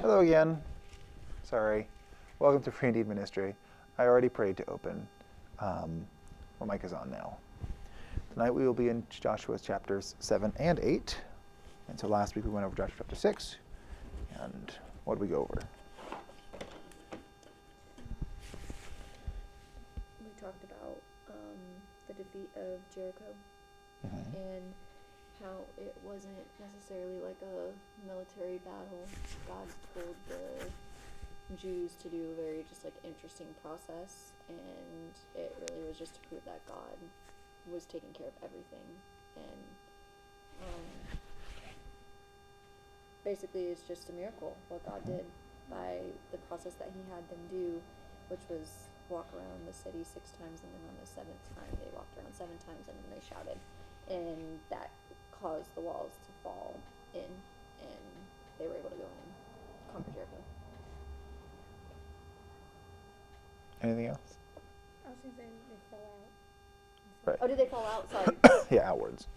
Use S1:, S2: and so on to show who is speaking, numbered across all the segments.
S1: Hello again. Sorry. Welcome to Free Indeed Ministry. I already prayed to open. My mic is on now. Tonight we will be in Joshua chapters 7 and 8. And so last week we went over Joshua chapter 6. And what did we go over?
S2: We talked about the defeat of Jericho and how it wasn't necessarily like a military battle. God told the Jews to do a very just like interesting process, and it really was just to prove that God was taking care of everything. And basically it's just a miracle what God did by the process that he had them do, which was walk around the city 6 times, and then on the 7th time they walked around 7 times, and then they shouted, and that caused the walls to fall in, and they were able to go in and conquer Jericho.
S1: Anything else?
S3: I was going to say they fell out.
S1: Right.
S2: Oh, did they fall out? Sorry.
S1: Yeah, outwards.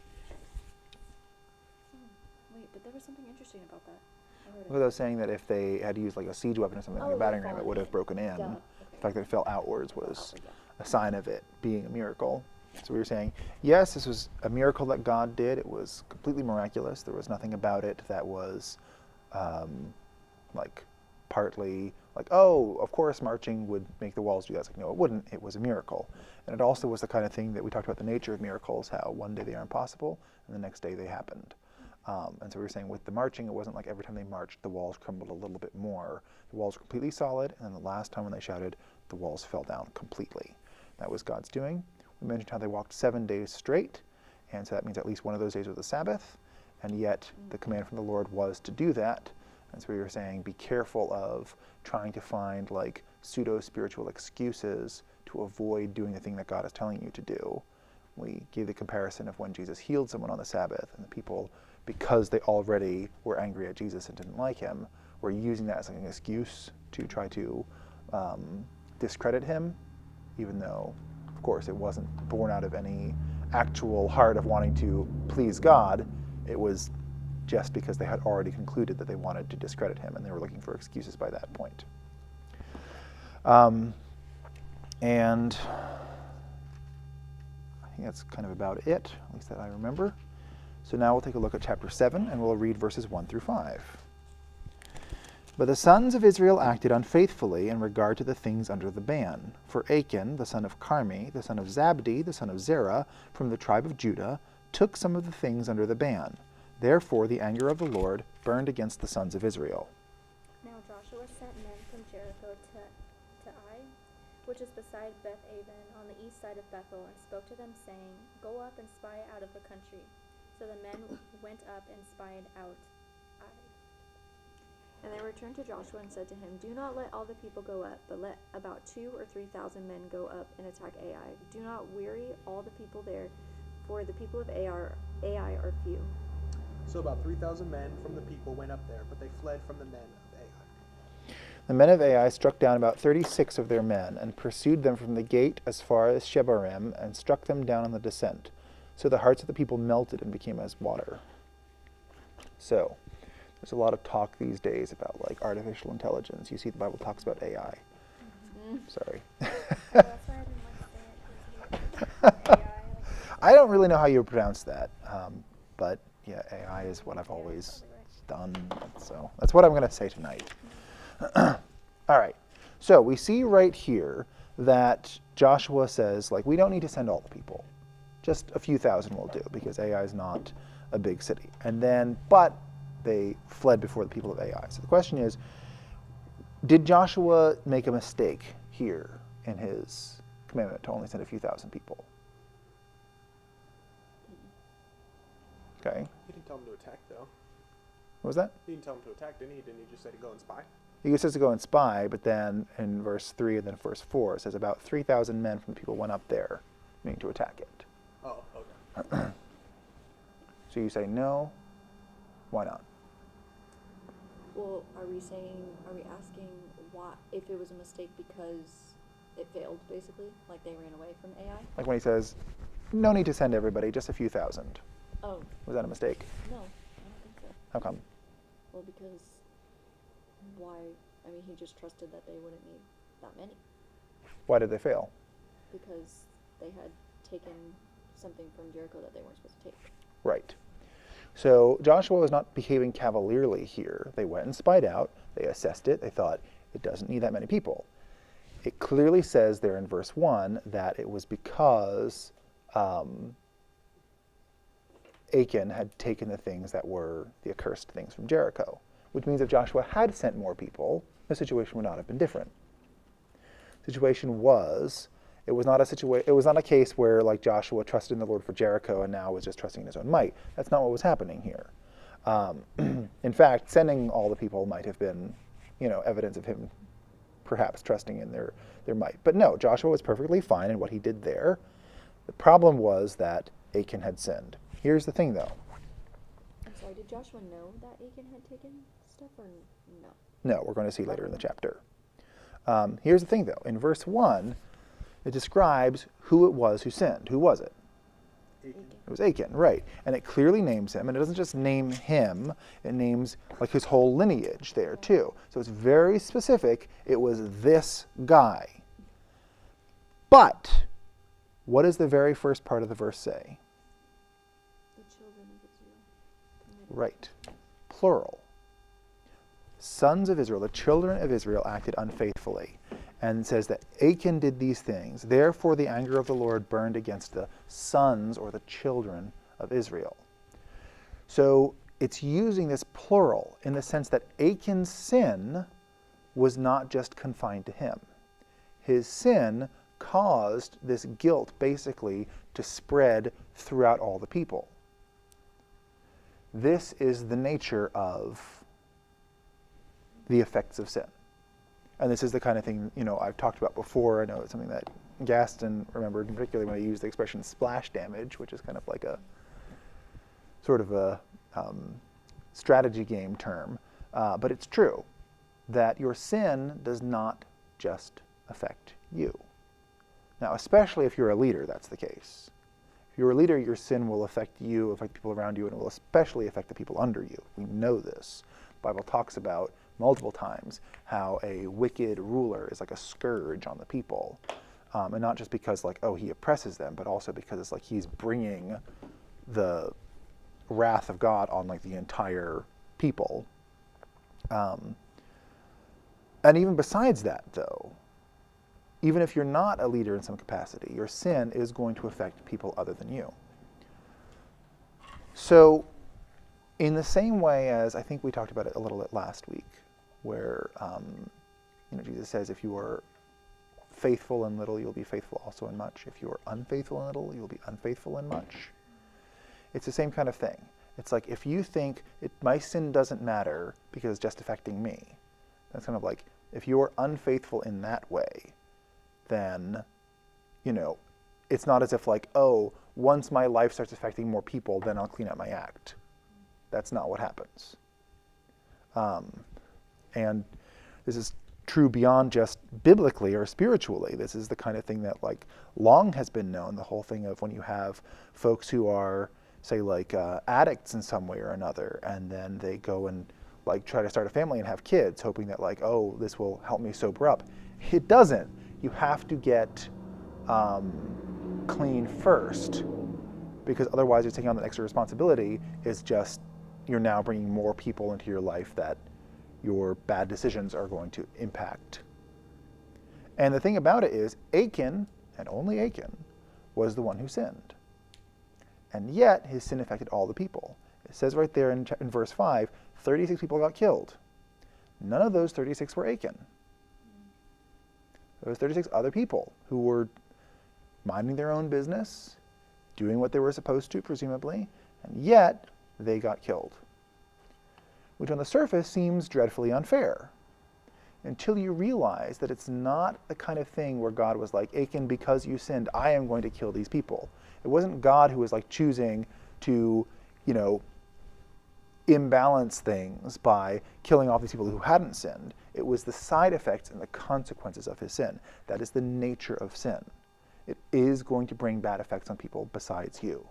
S2: Wait, but there was something interesting about that. I heard
S1: Because I was saying that if they had used like a siege weapon or something, like a battering ram, it would have broken in.
S2: Duh. Okay.
S1: The fact that it fell outwards was
S2: Yeah.
S1: a sign of it being a miracle. So we were saying, yes, this was a miracle that God did. It was completely miraculous. There was nothing about it that was like partly like, oh, of course marching would make the walls do that. It's like, no, it wouldn't. It was a miracle. And it also was the kind of thing that we talked about the nature of miracles, how one day they are impossible and the next day they happened. And so we were saying with the marching, it wasn't like every time they marched, the walls crumbled a little bit more. The walls were completely solid, and then the last time when they shouted, the walls fell down completely. That was God's doing. We mentioned how they walked 7 days straight, and so that means at least one of those days was the Sabbath, and yet the command from the Lord was to do that. And so we were saying be careful of trying to find like pseudo-spiritual excuses to avoid doing the thing that God is telling you to do. We gave the comparison of when Jesus healed someone on the Sabbath, and the people, because they already were angry at Jesus and didn't like him, were using that as like an excuse to try to discredit him, even though, of course, it wasn't born out of any actual heart of wanting to please God. It was just because they had already concluded that they wanted to discredit him, and they were looking for excuses by that point. And I think that's kind of about it, at least that I remember. So now we'll take a look at chapter 7, and we'll read verses 1 through 5. But the sons of Israel acted unfaithfully in regard to the things under the ban. For Achan, the son of Carmi, the son of Zabdi, the son of Zerah, from the tribe of Judah, took some of the things under the ban. Therefore the anger of the Lord burned against the sons of Israel.
S3: Now Joshua sent men from Jericho to Ai, which is beside Beth-aven on the east side of Bethel, and spoke to them, saying, Go up and spy out of the country. So the men went up and spied out Ai.
S2: And they returned to Joshua and said to him, Do not let all the people go up, but let about 2,000 or 3,000 men go up and attack Ai. Do not weary all the people there, for the people of Ai are few.
S4: So about 3,000 men from the people went up there, but they fled from the men of Ai.
S1: The men of Ai struck down about 36 of their men, and pursued them from the gate as far as Shebarim, and struck them down on the descent. So the hearts of the people melted and became as water. So, there's a lot of talk these days about like artificial intelligence. You see the Bible talks about AI. Sorry.
S3: That's why I didn't like to say it, 'cause AI.
S1: I don't really know how you pronounce that, but yeah, AI is what I've always done, so that's what I'm going to say tonight. All right, so we see right here that Joshua says, like, we don't need to send all the people. Just a few thousand will do, because Ai is not a big city. And then, but they fled before the people of Ai. So the question is, did Joshua make a mistake here in his commandment to only send a few thousand people? Okay.
S4: He didn't tell them to attack, though.
S1: What was that?
S4: He didn't tell them to attack, didn't he? Didn't he just say to go and spy?
S1: He says to go and spy, but then in verse 3 and then verse 4, it says about 3,000 men from the people went up there, meaning to attack it.
S4: Oh, okay.
S1: So you say no? Why not?
S2: Well, are we asking why, if it was a mistake because it failed, basically? Like they ran away from Ai?
S1: Like when he says, no need to send everybody, just a few thousand.
S2: Oh,
S1: Was that a mistake?
S2: no, I don't think so.
S1: How come?
S2: Well, because why? I mean, he just trusted that they wouldn't need that many
S1: Why did they fail?
S2: because they had taken something from Jericho that they weren't supposed to take.
S1: Right. So Joshua was not behaving cavalierly here. They went and spied out. They assessed it. They thought it doesn't need that many people. It clearly says there in verse 1 that it was because Achan had taken the things that were the accursed things from Jericho, which means if Joshua had sent more people, the situation would not have been different. The situation was, it was not a case where like Joshua trusted in the Lord for Jericho and now was just trusting in his own might. That's not what was happening here. In fact, sending all the people might have been, evidence of him perhaps trusting in their might. But no, Joshua was perfectly fine in what he did there. The problem was that Achan had sinned. Here's the thing, though.
S2: I'm sorry, did Joshua know that Achan had taken stuff or no?
S1: No, we're going to see later in the chapter. Here's the thing, though. In verse 1, it describes who it was who sinned. Who was it?
S2: Achan.
S1: It was Achan, right. And it clearly names him, and it doesn't just name him, it names like his whole lineage there too. So it's very specific. It was this guy. But what does the very first part of the verse say?
S2: The children of Israel.
S1: Right. Plural. Sons of Israel, the children of Israel acted unfaithfully. And it says that Achan did these things. Therefore the anger of the Lord burned against the sons or the children of Israel. So it's using this plural in the sense that Achan's sin was not just confined to him. His sin caused this guilt basically to spread throughout all the people. This is the nature of the effects of sin. And this is the kind of thing, I've talked about before. I know it's something that Gaston remembered, particularly when I used the expression splash damage, which is kind of like a sort of a strategy game term. But it's true that your sin does not just affect you. Now, especially if you're a leader, that's the case. If you're a leader, your sin will affect you, affect people around you, and it will especially affect the people under you. We know this. The Bible talks about multiple times how a wicked ruler is like a scourge on the people. And not just because he oppresses them, but also because it's like he's bringing the wrath of God on the entire people. And even besides that, though, even if you're not a leader in some capacity, your sin is going to affect people other than you. So, in the same way as I think we talked about it a little bit last week, where Jesus says, if you are faithful in little, you'll be faithful also in much. If you are unfaithful in little, you'll be unfaithful in much. It's the same kind of thing. It's like if you think my sin doesn't matter because it's just affecting me, that's kind of like if you are unfaithful in that way, then it's not as if once my life starts affecting more people, then I'll clean up my act. That's not what happens. And this is true beyond just biblically or spiritually. This is the kind of thing that long has been known, the whole thing of when you have folks who are, say, addicts in some way or another, and then they go and try to start a family and have kids, hoping that this will help me sober up. It doesn't. You have to get clean first, because otherwise you're taking on the extra responsibility. Is just you're now bringing more people into your life that your bad decisions are going to impact. And the thing about it is, Achan, and only Achan, was the one who sinned. And yet, his sin affected all the people. It says right there in verse 5, 36 people got killed. None of those 36 were Achan. There was 36 other people who were minding their own business, doing what they were supposed to, presumably, and yet they got killed. Which on the surface seems dreadfully unfair, until you realize that it's not the kind of thing where God was like, Achan, because you sinned, I am going to kill these people. It wasn't God who was choosing to, imbalance things by killing off these people who hadn't sinned. It was the side effects and the consequences of his sin. That is the nature of sin. It is going to bring bad effects on people besides you.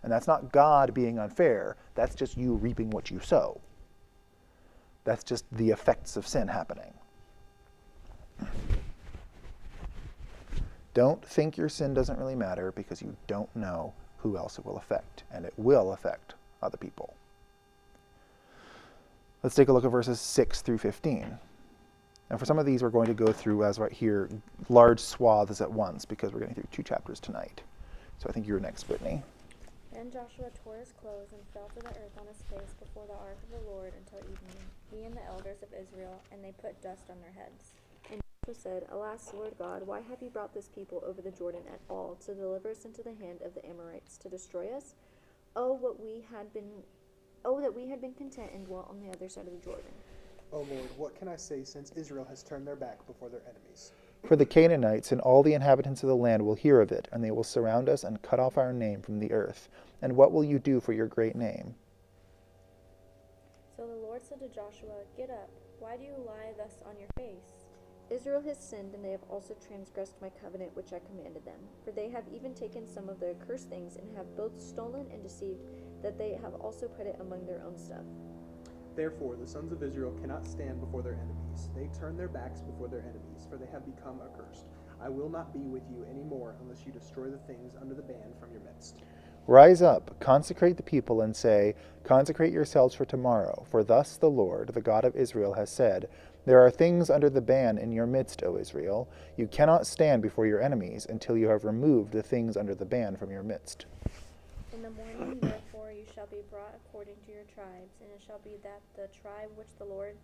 S1: And that's not God being unfair. That's just you reaping what you sow. That's just the effects of sin happening. Don't think your sin doesn't really matter, because you don't know who else it will affect, and it will affect other people. Let's take a look at verses 6 through 15. And for some of these, we're going to go through, as right here, large swaths at once, because we're getting through 2 chapters tonight. So I think you're next, Whitney.
S3: Then Joshua tore his clothes and fell to the earth on his face before the ark of the Lord until evening, he and the elders of Israel, and they put dust on their heads.
S2: And Joshua said, Alas, Lord God, why have you brought this people over the Jordan at all, to deliver us into the hand of the Amorites, to destroy us? Oh, that we had been content and dwelt on the other side of the Jordan.
S4: O Lord, what can I say, since Israel has turned their back before their enemies?
S1: For the Canaanites and all the inhabitants of the land will hear of it, and they will surround us and cut off our name from the earth. And what will you do for your great name?
S3: So the Lord said to Joshua, Get up, why do you lie thus on your face?
S2: Israel has sinned, and they have also transgressed my covenant which I commanded them. For they have even taken some of the accursed things, and have both stolen and deceived, that they have also put it among their own stuff.
S4: Therefore the sons of Israel cannot stand before their enemies. They turn their backs before their enemies, for they have become accursed. I will not be with you any more, unless you destroy the things under the ban from your midst.
S1: Rise up, consecrate the people, and say, Consecrate yourselves for tomorrow, for thus the Lord, the God of Israel, has said, There are things under the ban in your midst, O Israel. You cannot stand before your enemies until you have removed the things under the ban from your midst.
S3: In the morning, therefore, you shall be brought according to your tribes, and it shall be that the tribe which the Lord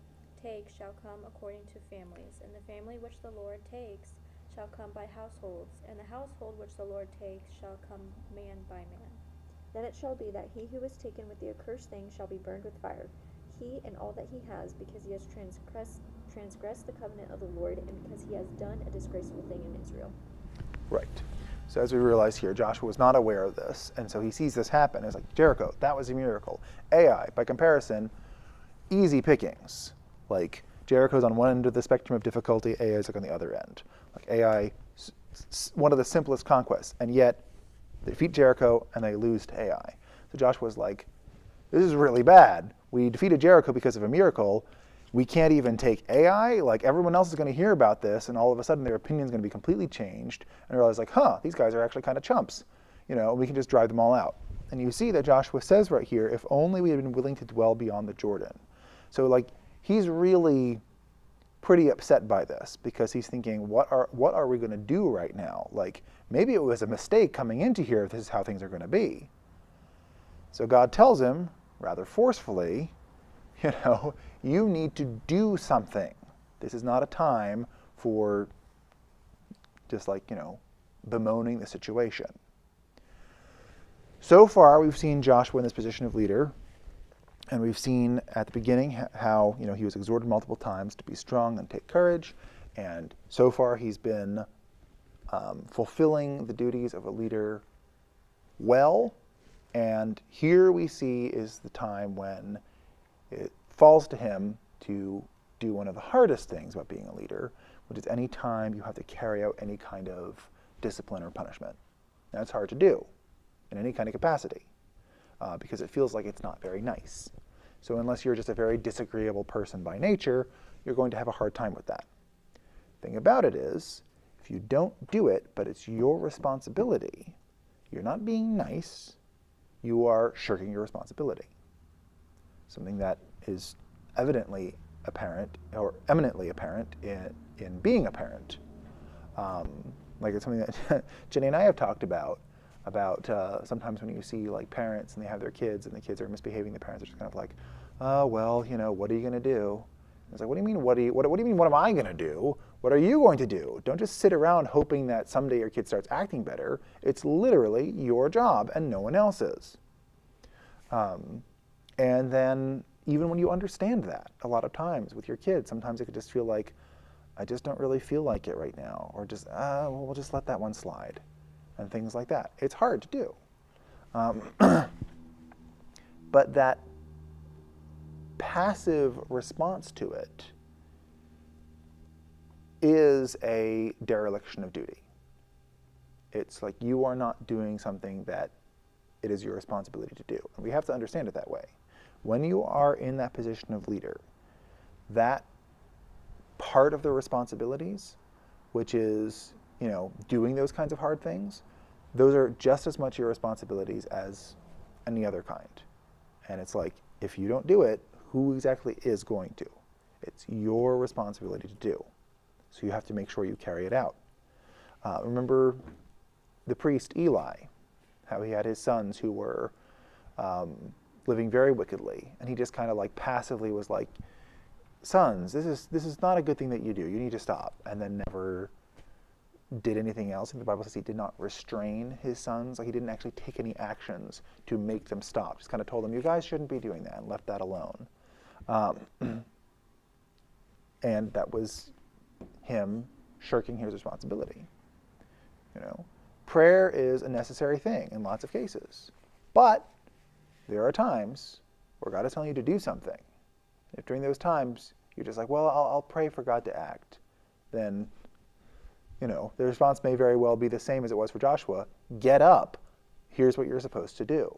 S3: takes shall come according to families, and the family which the Lord takes shall come by households, and the household which the Lord takes shall come man by man.
S2: Then it shall be that he who is taken with the accursed thing shall be burned with fire, he and all that he has, because he has transgressed the covenant of the Lord, and because he has done a disgraceful thing in Israel.
S1: Right. So as we realize here, Joshua was not aware of this, and so he sees this happen. It's like, Jericho, that was a miracle. Ai, by comparison, easy pickings. Like, Jericho's on one end of the spectrum of difficulty, Ai is like on the other end. Like, Ai, one of the simplest conquests, and yet they defeat Jericho and they lose to Ai. So Joshua's like, this is really bad. We defeated Jericho because of a miracle. We can't even take Ai. Like, everyone else is going to hear about this, and all of a sudden their opinion's going to be completely changed, and realize, like, these guys are actually kind of chumps. We can just drive them all out. And you see that Joshua says right here, if only we had been willing to dwell beyond the Jordan. So, like, he's really pretty upset by this, because he's thinking, what are we going to do right now? Like, maybe it was a mistake coming into here if this is how things are going to be. So God tells him, rather forcefully, you need to do something. This is not a time for just bemoaning the situation. So far, we've seen Joshua in this position of leader, and we've seen at the beginning how he was exhorted multiple times to be strong and take courage, and so far he's been fulfilling the duties of a leader well. And here we see is the time when it falls to him to do one of the hardest things about being a leader, which is any time you have to carry out any kind of discipline or punishment. Now, it's hard to do in any kind of capacity because it feels like it's not very nice. So unless you're just a very disagreeable person by nature, you're going to have a hard time with that. The thing about it is, if you don't do it, but it's your responsibility, you're not being nice, you are shirking your responsibility. Something that is evidently apparent, or eminently apparent in being a parent. Like, it's something that Jenny and I have talked about sometimes when you see like parents and they have their kids and the kids are misbehaving, the parents are just kind of like, oh, well, what are you going to do? And it's like, what do you mean, what do you mean, what am I going to do? What are you going to do? Don't just sit around hoping that someday your kid starts acting better. It's literally your job and no one else's. And then even when you understand that, a lot of times with your kids, sometimes it could just feel like, I just don't really feel like it right now, or just, well, we'll just let that one slide, and things like that. It's hard to do. But that passive response to it is a dereliction of duty. It's like you are not doing something that it is your responsibility to do. And we have to understand it that way. When you are in that position of leader, that part of their responsibilities, which is, doing those kinds of hard things, those are just as much your responsibilities as any other kind. And it's like, if you don't do it, who exactly is going to? It's your responsibility to do. So you have to make sure you carry it out. Remember the priest Eli, how he had his sons who were living very wickedly, and he just kind of like passively was like, sons, this is not a good thing that you do. You need to stop. And then never did anything else. And the Bible says he did not restrain his sons. Like, he didn't actually take any actions to make them stop. Just kind of told them, you guys shouldn't be doing that, and left that alone. And that was him shirking his responsibility. Prayer is a necessary thing in lots of cases. But there are times where God is telling you to do something. If during those times you're just like, well, I'll pray for God to act, then, the response may very well be the same as it was for Joshua. Get up. Here's what you're supposed to do.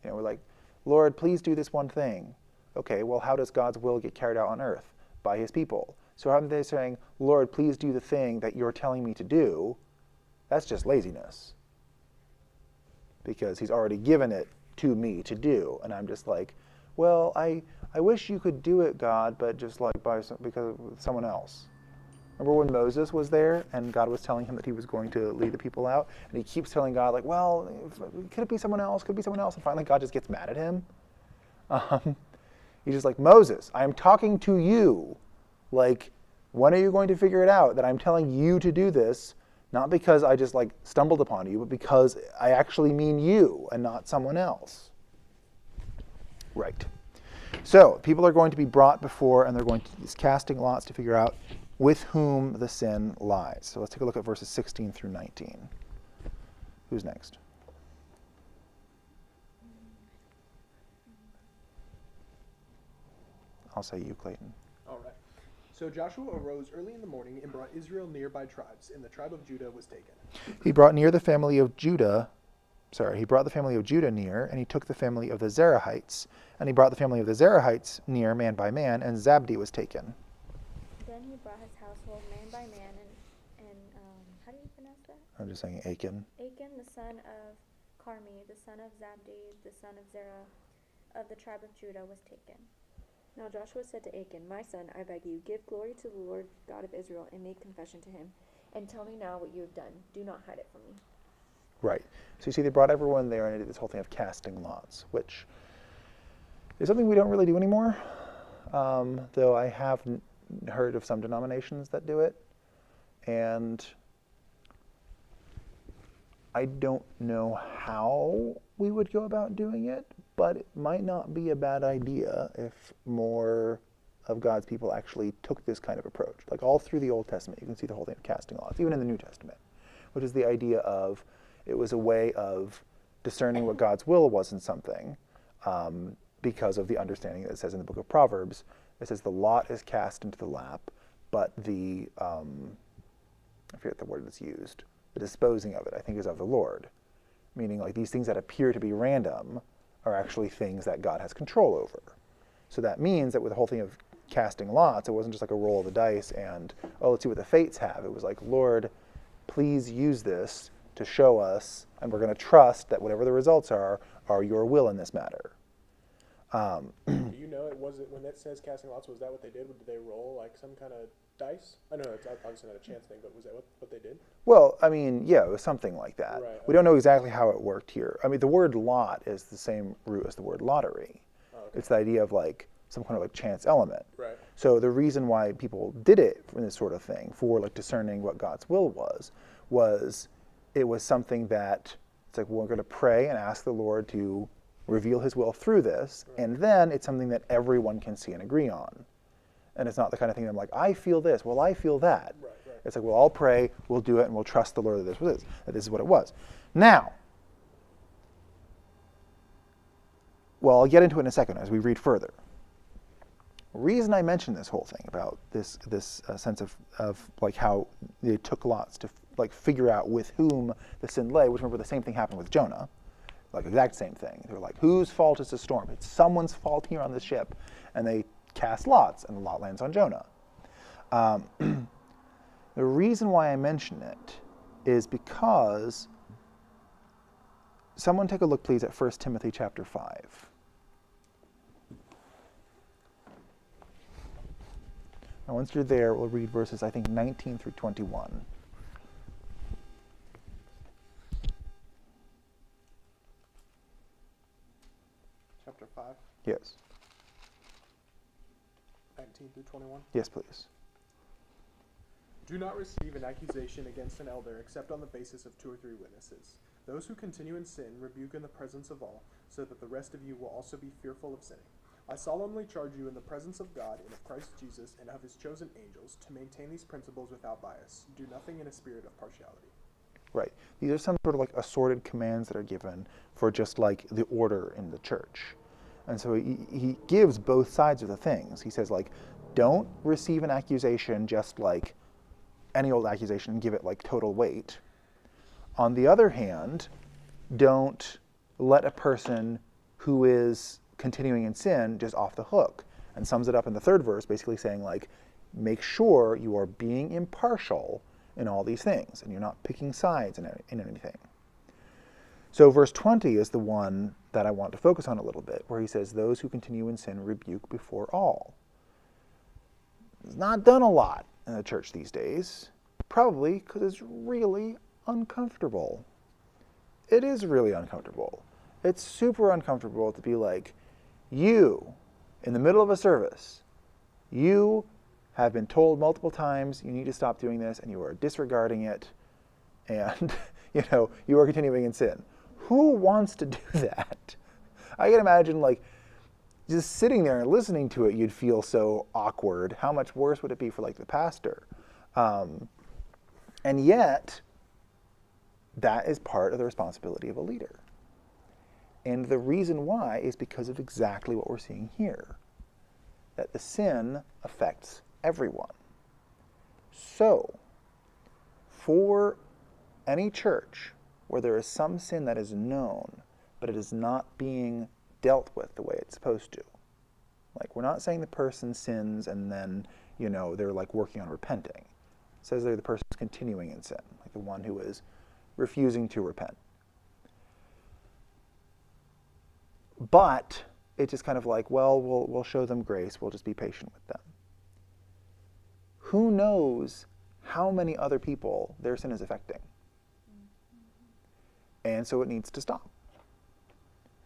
S1: We're like, Lord, please do this one thing. Okay, well, how does God's will get carried out on earth? By his people. So how are they saying, Lord, please do the thing that you're telling me to do? That's just laziness. Because he's already given it to me to do. And I'm just like, well, I wish you could do it, God, but just like because of someone else. Remember when Moses was there and God was telling him that he was going to lead the people out? And he keeps telling God, like, well, could it be someone else? Could it be someone else? And finally God just gets mad at him. He's just like, Moses, I am talking to you. Like, when are you going to figure it out that I'm telling you to do this? Not because I just like stumbled upon you, but because I actually mean you and not someone else. Right. So people are going to be brought before, and they're going to be casting lots to figure out with whom the sin lies. So let's take a look at verses 16 through 19. Who's next? I'll say you, Clayton.
S4: All right. So Joshua arose early in the morning and brought Israel near by tribes, and the tribe of Judah was taken.
S1: He brought the family of Judah near, and he took the family of the Zerahites, and he brought the family of the Zerahites near, man by man, and Zabdi was taken.
S3: Then he brought his household man by man, and how do you pronounce that?
S1: I'm just saying Achan.
S3: Achan, the son of Carmi, the son of Zabdi, the son of Zerah, of the tribe of Judah, was taken.
S2: Now Joshua said to Achan, my son, I beg you, give glory to the Lord God of Israel, and make confession to him. And tell me now what you have done. Do not hide it from me.
S1: Right. So you see, they brought everyone there, and they did this whole thing of casting lots, which is something we don't really do anymore, though I have heard of some denominations that do it. And I don't know how we would go about doing it, but it might not be a bad idea if more of God's people actually took this kind of approach. Like all through the Old Testament, you can see the whole thing of casting lots, even in the New Testament, which is the idea of it was a way of discerning what God's will was in something, because of the understanding that it says in the book of Proverbs. It says the lot is cast into the lap, but the, I forget the word that's used, the disposing of it, I think, is of the Lord. Meaning like these things that appear to be random are actually things that God has control over. So that means that with the whole thing of casting lots, it wasn't just like a roll of the dice and, oh, let's see what the fates have. It was like, Lord, please use this to show us, and we're going to trust that whatever the results are your will in this matter.
S4: Do you know, it wasn't, when that says casting lots, was that what they did? Did they roll like some kind of dice? I know it's obviously not a chance thing, but was that what they did?
S1: Well, I mean, yeah, it was something like that.
S4: Right,
S1: We don't know exactly how it worked here. I mean, the word lot is the same root as the word lottery.
S4: Oh, okay.
S1: It's the idea of like some kind of like chance element.
S4: Right.
S1: So the reason why people did it in this sort of thing, for like discerning what God's will was it was something that it's like, well, we're going to pray and ask the Lord to reveal his will through this, right. And then it's something that everyone can see and agree on. And it's not the kind of thing that I'm like, I feel this, well, I feel that.
S4: Right.
S1: It's like, well, I'll pray, we'll do it, and we'll trust the Lord that this is what it was. Now, well, I'll get into it in a second as we read further. The reason I mentioned this whole thing about this sense of like how they took lots to like figure out with whom the sin lay, which remember the same thing happened with Jonah, like exact same thing. They were like, whose fault is the storm? It's someone's fault here on this ship, and they cast lots, and the lot lands on Jonah. The reason why I mention it is because someone take a look, please, at 1 Timothy chapter 5. Now, once you're there, we'll read verses, I think, 19 through 21.
S4: Chapter 5,
S1: Yes.
S4: 19 through 21.
S1: Yes, please.
S4: Do not receive an accusation against an elder except on the basis of 2 or 3 witnesses. Those who continue in sin rebuke in the presence of all, so that the rest of you will also be fearful of sinning. I solemnly charge you in the presence of God and of Christ Jesus and of his chosen angels to maintain these principles without bias. Do nothing in a spirit of partiality.
S1: Right. These are some sort of like assorted commands that are given for just like the order in the church. And so he gives both sides of the things. He says, like, don't receive an accusation just like any old accusation and give it like total weight. On the other hand, don't let a person who is continuing in sin just off the hook. And sums it up in the 3rd verse, basically saying, like, make sure you are being impartial in all these things and you're not picking sides in anything. So verse 20 is the one that I want to focus on a little bit, where he says, those who continue in sin rebuke before all. It's not done a lot in the church these days, probably because it's really uncomfortable. It is really uncomfortable. It's super uncomfortable to be like, you, in the middle of a service, you have been told multiple times you need to stop doing this and you are disregarding it and you are continuing in sin. Who wants to do that? I can imagine, like, just sitting there and listening to it, you'd feel so awkward. How much worse would it be for, like, the pastor? And yet, that is part of the responsibility of a leader. And the reason why is because of exactly what we're seeing here, that the sin affects everyone. So, for any church where there is some sin that is known, but it is not being dealt with the way it's supposed to. Like, we're not saying the person sins and then, they're like working on repenting. It says they're the person who's continuing in sin, like the one who is refusing to repent. But it's just kind of like, well, we'll show them grace. We'll just be patient with them. Who knows how many other people their sin is affecting? And so it needs to stop.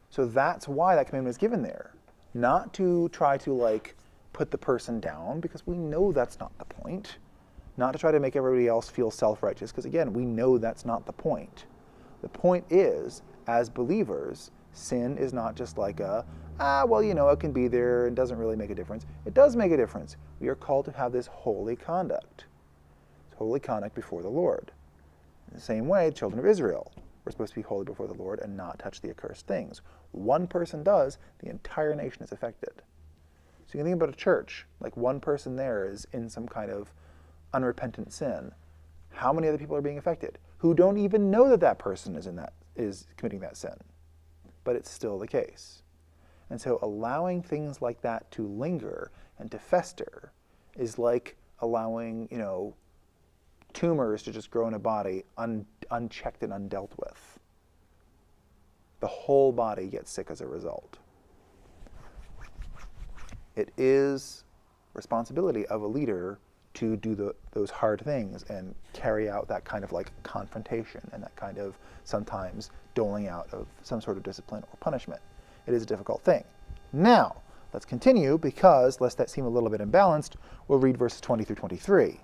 S1: So that's why that commandment is given there. Not to try to, like, put the person down, because we know that's not the point. Not to try to make everybody else feel self-righteous, because again, we know that's not the point. The point is, as believers, sin is not just like it can be there, it doesn't really make a difference. It does make a difference. We are called to have this holy conduct. It's holy conduct before the Lord. In the same way, the children of Israel were supposed to be holy before the Lord and not touch the accursed things. One person does, the entire nation is affected. So you can think about a church, like one person there is in some kind of unrepentant sin. How many other people are being affected who don't even know that person is committing that sin? But it's still the case. And so allowing things like that to linger and to fester is like allowing, tumors to just grow in a body unchecked and undealt with. The whole body gets sick as a result. It is responsibility of a leader to do those hard things and carry out that kind of like confrontation and that kind of sometimes doling out of some sort of discipline or punishment. It is a difficult thing. Now, let's continue, because lest that seem a little bit imbalanced, we'll read verses 20 through 23.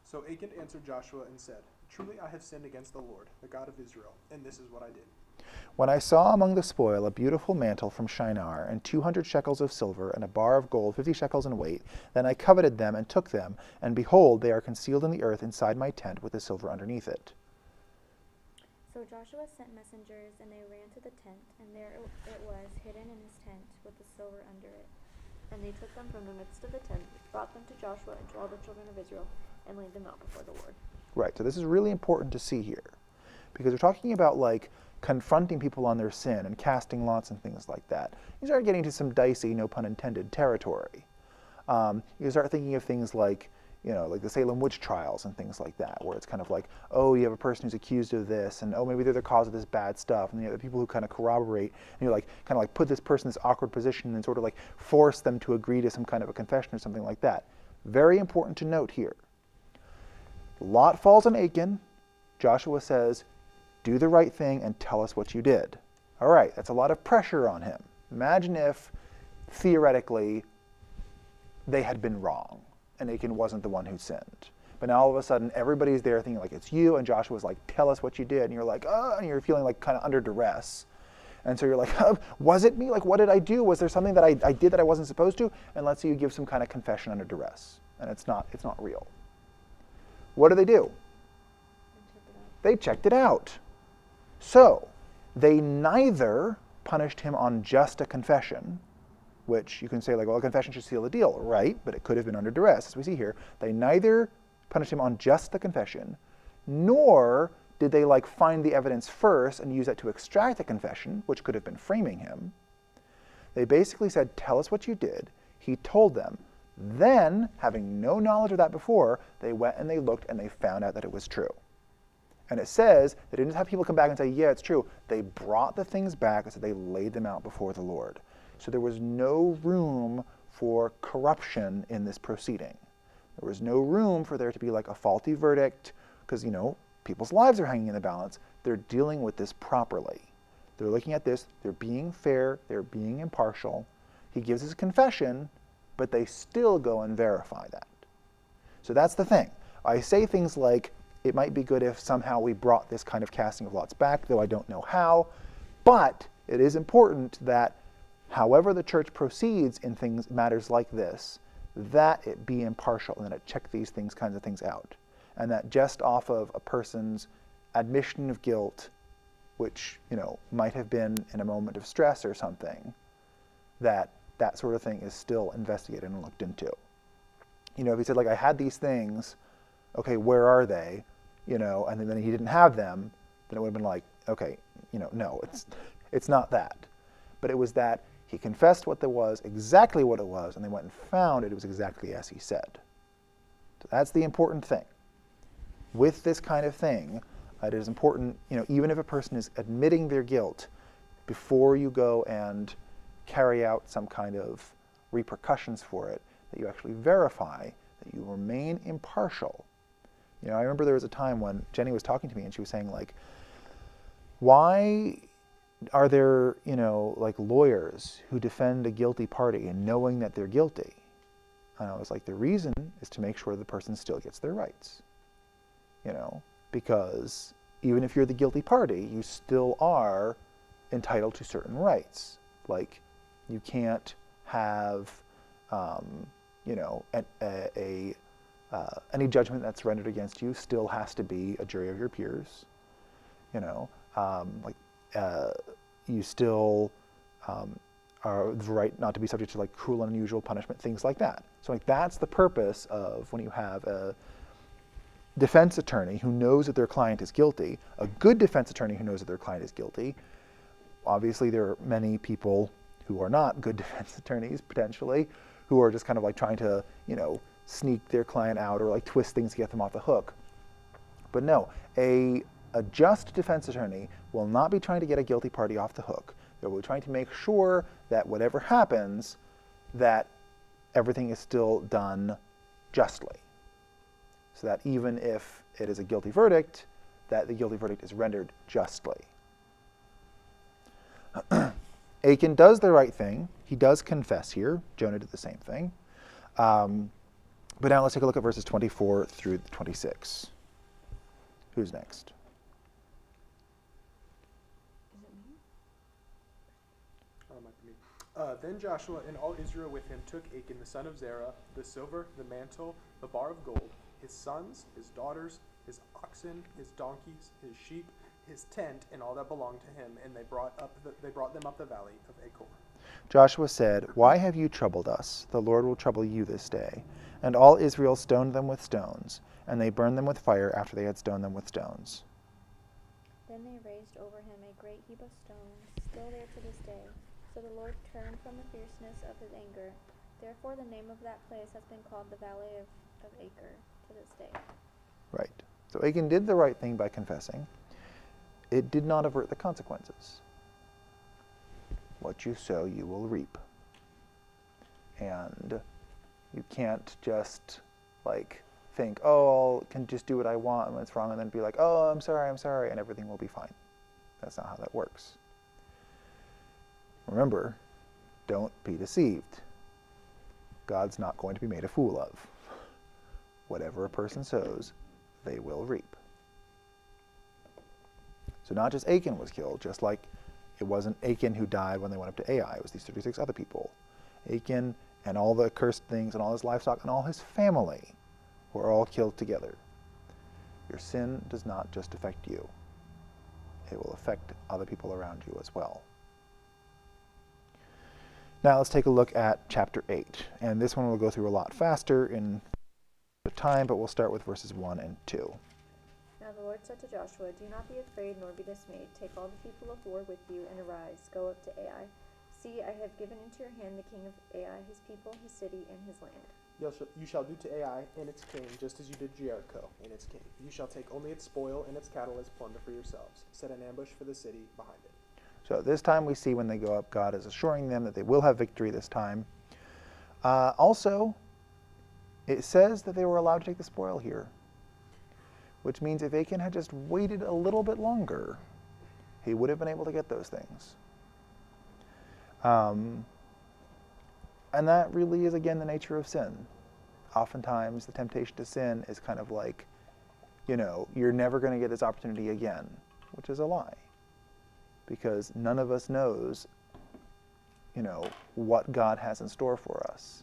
S4: So Achan answered Joshua and said, Truly I have sinned against the Lord, the God of Israel, and this is what I did.
S1: When I saw among the spoil a beautiful mantle from Shinar, and 200 shekels of silver, and a bar of gold 50 shekels in weight, then I coveted them and took them, and behold, they are concealed in the earth inside my tent with the silver underneath it.
S3: So Joshua sent messengers, and they ran to the tent, and there it was, hidden in his tent, with the silver under it.
S2: And they took them from the midst of the tent, brought them to Joshua and to all the children of Israel, and laid them out before the Lord.
S1: Right, so this is really important to see here, because we're talking about like confronting people on their sin and casting lots and things like that, you start getting to some dicey, no pun intended, territory. You start thinking of things like, like the Salem witch trials and things like that, where it's kind of like, oh, you have a person who's accused of this, and oh, maybe they're the cause of this bad stuff, and you have the people who kind of corroborate, and you're like, kind of like put this person in this awkward position and sort of like force them to agree to some kind of a confession or something like that. Very important to note here. Lot falls on Achan. Joshua says, do the right thing and tell us what you did. All right, that's a lot of pressure on him. Imagine if, theoretically, they had been wrong and Achan wasn't the one who sinned. But now all of a sudden everybody's there thinking like it's you, and Joshua's like, tell us what you did. And you're like, oh, and you're feeling like kind of under duress. And so you're like, was it me? Like, what did I do? Was there something that I did that I wasn't supposed to? And let's say you give some kind of confession under duress. And it's not real. What do? They checked it out. So they neither punished him on just a confession, which you can say like, well, a confession should seal the deal, right? But it could have been under duress, as we see here. They neither punished him on just the confession, nor did they like find the evidence first and use that to extract the confession, which could have been framing him. They basically said, tell us what you did. He told them. Then, having no knowledge of that before, they went and they looked and they found out that it was true. And it says they didn't have people come back and say, yeah, it's true. They brought the things back and said they laid them out before the Lord. So there was no room for corruption in this proceeding. There was no room for there to be like a faulty verdict because, people's lives are hanging in the balance. They're dealing with this properly. They're looking at this. They're being fair. They're being impartial. He gives his confession, but they still go and verify that. So that's the thing. I say things like, it might be good if somehow we brought this kind of casting of lots back, though I don't know how. But it is important that however the church proceeds in matters like this, that it be impartial and that it check these kinds of things out. And that just off of a person's admission of guilt, which, might have been in a moment of stress or something, that sort of thing is still investigated and looked into. If he said, like, I had these things, okay, where are they? And then he didn't have them, then it would have been like, okay, no, it's not that. But it was that he confessed what there was, exactly what it was, and they went and found it was exactly as he said. So that's the important thing. With this kind of thing, it is important, even if a person is admitting their guilt, before you go and carry out some kind of repercussions for it, that you actually verify that you remain impartial. I remember there was a time when Jenny was talking to me and she was saying, like, why are there, like lawyers who defend a guilty party and knowing that they're guilty? And I was like, the reason is to make sure the person still gets their rights. Because even if you're the guilty party, you still are entitled to certain rights. Like, you can't have, any judgment that's rendered against you still has to be a jury of your peers. You still are the right not to be subject to like cruel and unusual punishment, things like that. So like that's the purpose of when you have a defense attorney who knows that their client is guilty, a good defense attorney who knows that their client is guilty. Obviously, there are many people who are not good defense attorneys, potentially, who are just kind of like trying to, sneak their client out or like twist things to get them off the hook. But no, a just defense attorney will not be trying to get a guilty party off the hook. They'll be trying to make sure that whatever happens, that everything is still done justly. So that even if it is a guilty verdict, that the guilty verdict is rendered justly. Achan does the right thing. He does confess here. Jonah did the same thing. But now let's take a look at verses 24 through 26. Who's next?
S2: Is it me?
S4: Oh, it might be me. Then Joshua and all Israel with him took Achan the son of Zerah, the silver, the mantle, the bar of gold, his sons, his daughters, his oxen, his donkeys, his sheep, his tent, and all that belonged to him, and they brought them up the valley of Achor.
S1: Joshua said, "Why have you troubled us? The Lord will trouble you this day." And all Israel stoned them with stones, and they burned them with fire after they had stoned them with stones.
S3: Then they raised over him him a great heap of stones, still there to this day. So the Lord turned from the fierceness of his anger. Therefore the name of that place has been called the Valley of Achor to this day.
S1: Right. So Achan did the right thing by confessing. It did not avert the consequences. What you sow, you will reap. And you can't just think, oh, I can just do what I want when it's wrong, and then be like, oh, I'm sorry, and everything will be fine. That's not how that works. Remember, don't be deceived. God's not going to be made a fool of. Whatever a person sows, they will reap. So not just Achan was killed, just like it wasn't Achan who died when they went up to Ai. It was these 36 other people. Achan and all the cursed things and all his livestock and all his family were all killed together. Your sin does not just affect you. It will affect other people around you as well. Now let's take a look at chapter 8. And this one we'll go through a lot faster in time, but we'll start with verses 1 and 2.
S2: Now the Lord said to Joshua, Do not be afraid nor be dismayed. Take all the people of war with you and arise. Go up to Ai. See, I have given into your hand the king of Ai, his people, his city, and his land.
S4: You shall do to Ai and its king just as you did Jericho and its king. You shall take only its spoil and its cattle as plunder for yourselves. Set an ambush for the city behind it.
S1: So this time we see when they go up, God is assuring them that they will have victory this time. Also, it says that they were allowed to take the spoil here, which means if Achan had just waited a little bit longer, he would have been able to get those things. And that really is, again, the nature of sin. Oftentimes, the temptation to sin is kind of like, you're never going to get this opportunity again, which is a lie. Because none of us knows, what God has in store for us.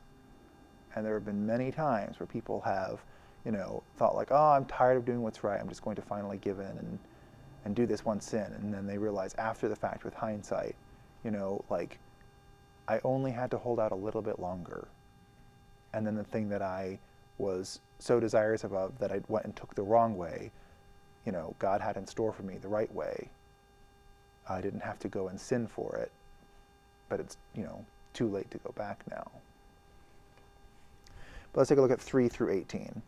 S1: And there have been many times where people have, thought like, oh, I'm tired of doing what's right. I'm just going to finally give in and do this one sin. And then they realize after the fact, with hindsight, I only had to hold out a little bit longer. And then the thing that I was so desirous of that I went and took the wrong way, God had in store for me the right way. I didn't have to go and sin for it, but it's, too late to go back now. But let's take a look at 3 through 18.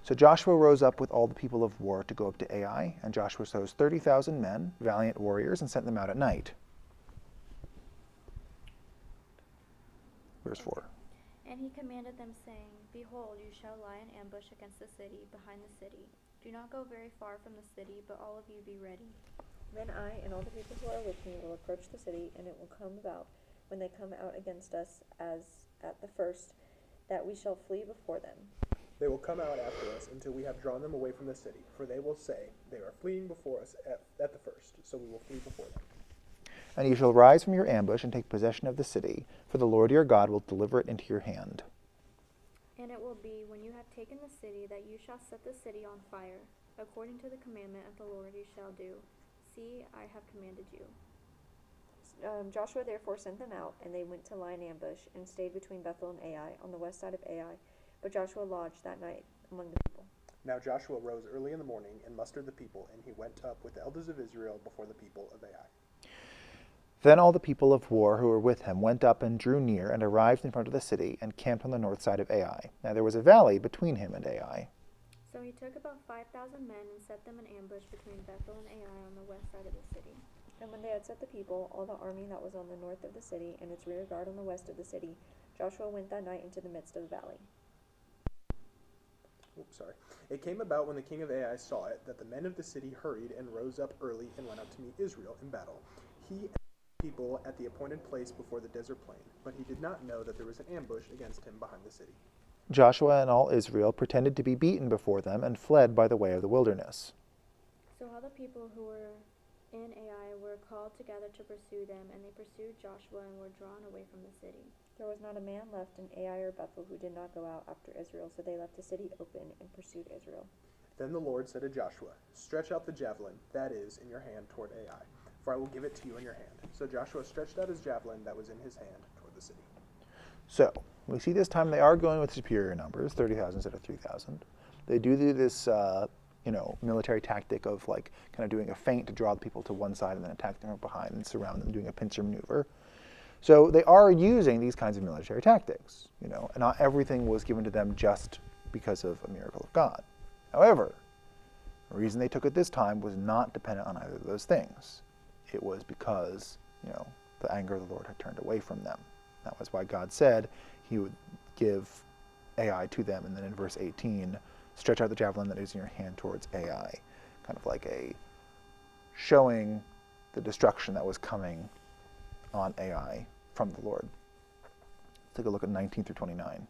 S1: So Joshua rose up with all the people of war to go up to Ai, and Joshua chose 30,000 men, valiant warriors, and sent them out at night. Verse 4.
S3: And he commanded them, saying, Behold, you shall lie in ambush against the city, behind the city. Do not go very far from the city, but all of you be ready.
S2: Then I and all the people who are with me will approach the city, and it will come about, when they come out against us as at the first, that we shall flee before them.
S4: They will come out after us until we have drawn them away from the city, for they will say, They are fleeing before us at the first, so we will flee before them.
S1: And you shall rise from your ambush and take possession of the city, for the Lord your God will deliver it into your hand.
S3: And it will be, when you have taken the city, that you shall set the city on fire. According to the commandment of the Lord you shall do. See, I have commanded you.
S2: Joshua therefore sent them out, and they went to lie in ambush, and stayed between Bethel and Ai, on the west side of Ai. But Joshua lodged that night among the people.
S4: Now Joshua rose early in the morning and mustered the people, and he went up with the elders of Israel before the people of Ai.
S1: Then all the people of war who were with him went up and drew near and arrived in front of the city and camped on the north side of Ai. Now there was a valley between him and Ai.
S3: So he took about 5,000 men and set them in ambush between Bethel and Ai on the west side of the city.
S2: And when they had set the people, all the army that was on the north of the city, and its rear guard on the west of the city, Joshua went that night into the midst of the valley.
S4: It came about when the king of Ai saw it, that the men of the city hurried and rose up early and went out to meet Israel in battle. He and the people at the appointed place before the desert plain, but he did not know that there was an ambush against him behind the city.
S1: Joshua and all Israel pretended to be beaten before them and fled by the way of the wilderness.
S3: So all the people who were in Ai were called together to pursue them, and they pursued Joshua and were drawn away from the city.
S2: There was not a man left in Ai or Bethel who did not go out after Israel, so they left the city open and pursued Israel.
S4: Then the Lord said to Joshua, Stretch out the javelin, that is, in your hand toward Ai, for I will give it to you in your hand. So Joshua stretched out his javelin that was in his hand toward the city.
S1: So, we see this time they are going with superior numbers, 30,000 instead of 3,000. They do this, military tactic of like kind of doing a feint to draw the people to one side and then attack them from behind and surround them, doing a pincer maneuver. So they are using these kinds of military tactics, and not everything was given to them just because of a miracle of God. However, the reason they took it this time was not dependent on either of those things. It was because, the anger of the Lord had turned away from them. That was why God said he would give Ai to them. And then in verse 18, stretch out the javelin that is in your hand towards Ai. Kind of like a showing the destruction that was coming on Ai from the Lord. Let's take a look at 19 through 29.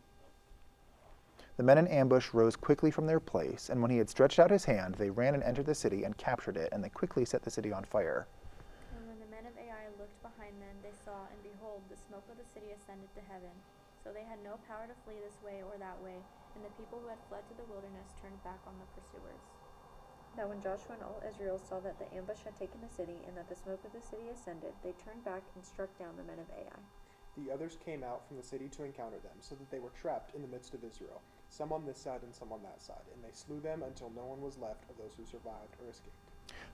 S1: The men in ambush rose quickly from their place, and when he had stretched out his hand, they ran and entered the city and captured it, and they quickly set the city on fire.
S3: And when the men of Ai looked behind them, they saw, and behold, the smoke of the city ascended to heaven. So they had no power to flee this way or that way, and the people who had fled to the wilderness turned back on the pursuers.
S2: Now when Joshua and all Israel saw that the ambush had taken the city, and that the smoke of the city ascended, they turned back and struck down the men of Ai.
S4: The others came out from the city to encounter them, so that they were trapped in the midst of Israel, some on this side and some on that side, and they slew them until no one was left of those who survived or escaped.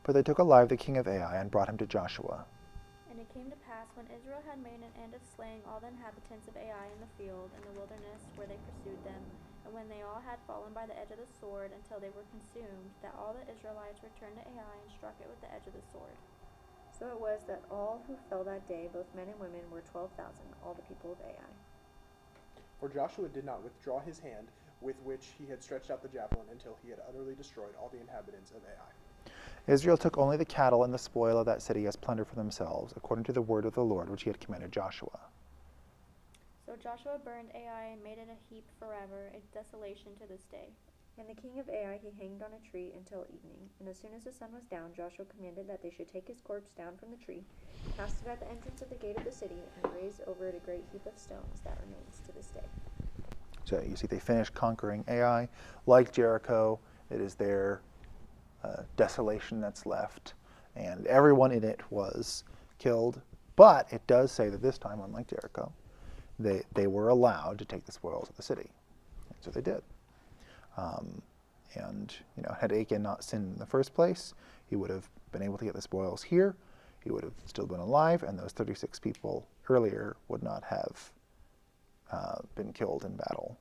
S1: For they took alive the king of Ai and brought him to Joshua.
S3: And it came to pass, when Israel had made an end of slaying all the inhabitants of Ai in the field and the wilderness where they pursued them, and when they all had fallen by the edge of the sword until they were consumed, that all the Israelites returned to Ai and struck it with the edge of the sword.
S2: So it was that all who fell that day, both men and women, were 12,000, all the people of Ai.
S4: For Joshua did not withdraw his hand with which he had stretched out the javelin until he had utterly destroyed all the inhabitants of Ai.
S1: Israel took only the cattle and the spoil of that city as plunder for themselves, according to the word of the Lord which he had commanded Joshua.
S3: So Joshua burned Ai and made it a heap forever, a desolation to this day.
S2: And the king of Ai he hanged on a tree until evening. And as soon as the sun was down, Joshua commanded that they should take his corpse down from the tree, cast it at the entrance of the gate of the city, and raise over it a great heap of stones that remains to this day.
S1: So you see they finished conquering Ai. Like Jericho, it is their desolation that's left, and everyone in it was killed. But it does say that this time, unlike Jericho, they were allowed to take the spoils of the city. And so they did. And had Achan not sinned in the first place, he would have been able to get the spoils here. He would have still been alive, and those 36 people earlier would not have been killed in battle.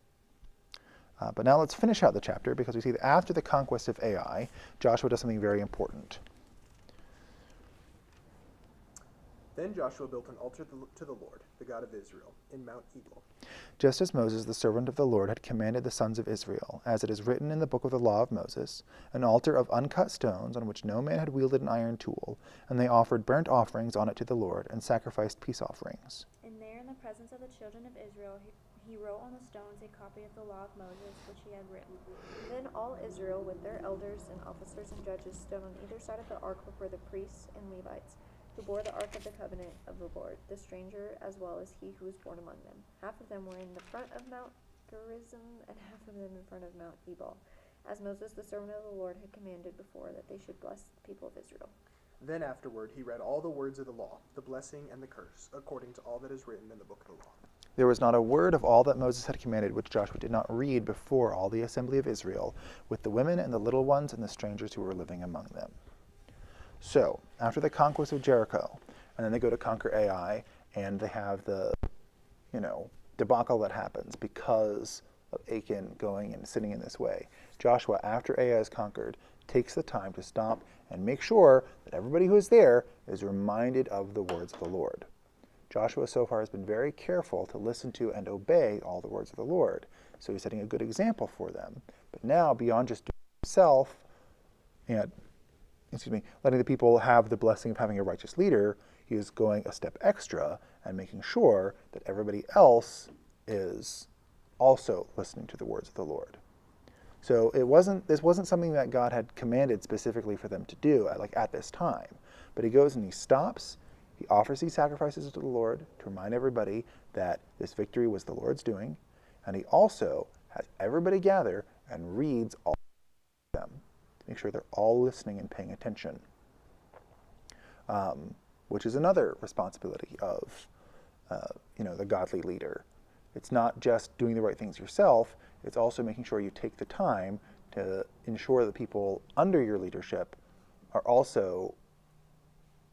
S1: But now let's finish out the chapter, because we see that after the conquest of Ai, Joshua does something very important.
S4: Then Joshua built an altar to the Lord, the God of Israel, in Mount Ebal.
S1: Just as Moses, the servant of the Lord, had commanded the sons of Israel, as it is written in the book of the law of Moses, an altar of uncut stones on which no man had wielded an iron tool, and they offered burnt offerings on it to the Lord, and sacrificed peace offerings.
S3: And there in the presence of the children of Israel he wrote on the stones a copy of the law of Moses, which he had written.
S2: Then all Israel, with their elders and officers and judges, stood on either side of the ark before the priests and Levites, who bore the ark of the covenant of the Lord, the stranger as well as he who was born among them. Half of them were in the front of Mount Gerizim, and half of them in front of Mount Ebal, as Moses the servant of the Lord had commanded before, that they should bless the people of Israel.
S4: Then afterward he read all the words of the law, the blessing and the curse, according to all that is written in the book of the law.
S1: There was not a word of all that Moses had commanded which Joshua did not read before all the assembly of Israel, with the women and the little ones and the strangers who were living among them. So, after the conquest of Jericho, and then they go to conquer Ai, and they have the, debacle that happens because of Achan going and sitting in this way. Joshua, after Ai is conquered, takes the time to stop and make sure that everybody who is there is reminded of the words of the Lord. Joshua so far has been very careful to listen to and obey all the words of the Lord. So he's setting a good example for them. But now, beyond just doing it himself and letting the people have the blessing of having a righteous leader, he is going a step extra and making sure that everybody else is also listening to the words of the Lord. So this wasn't something that God had commanded specifically for them to do at this time. But he goes and he stops, he offers these sacrifices to the Lord to remind everybody that this victory was the Lord's doing, and he also has everybody gather and reads all of them. Make sure they're all listening and paying attention, which is another responsibility of the godly leader. It's not just doing the right things yourself, it's also making sure you take the time to ensure that people under your leadership are also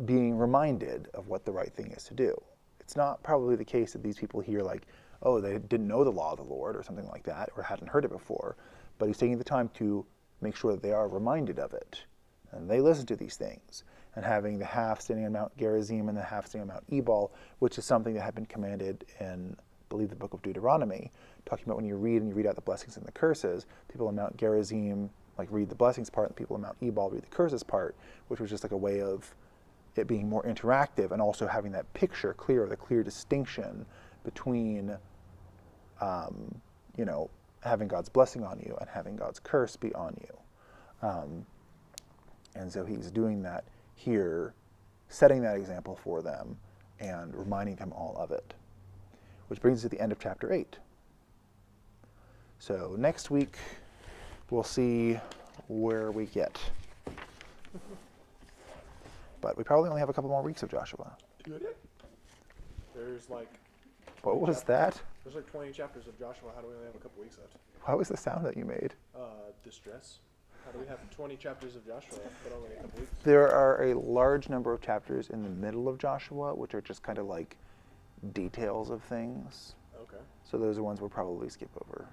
S1: being reminded of what the right thing is to do. It's not probably the case that these people here, like, oh, they didn't know the law of the Lord or something like that, or hadn't heard it before, but he's taking the time to make sure that they are reminded of it. And they listen to these things. And having the half standing on Mount Gerizim and the half standing on Mount Ebal, which is something that had been commanded in, I believe, the book of Deuteronomy, talking about when you read out the blessings and the curses, people on Mount Gerizim like read the blessings part, and the people on Mount Ebal read the curses part, which was just like a way of it being more interactive and also having that picture clear, the clear distinction between, having God's blessing on you and having God's curse be on you. And so he's doing that here, setting that example for them and reminding them all of it. Which brings us to the end of chapter 8. So next week, we'll see where we get. But we probably only have a couple more weeks of Joshua.
S4: There's like...
S1: What was that?
S4: There's like 20 chapters of Joshua. How do we only have a couple weeks left?
S1: What was the sound that you made?
S4: Distress. How do we have 20 chapters of Joshua, but only a couple weeks?
S1: There are a large number of chapters in the middle of Joshua, which are just kind of like details of things.
S4: Okay.
S1: So those are ones we'll probably skip over.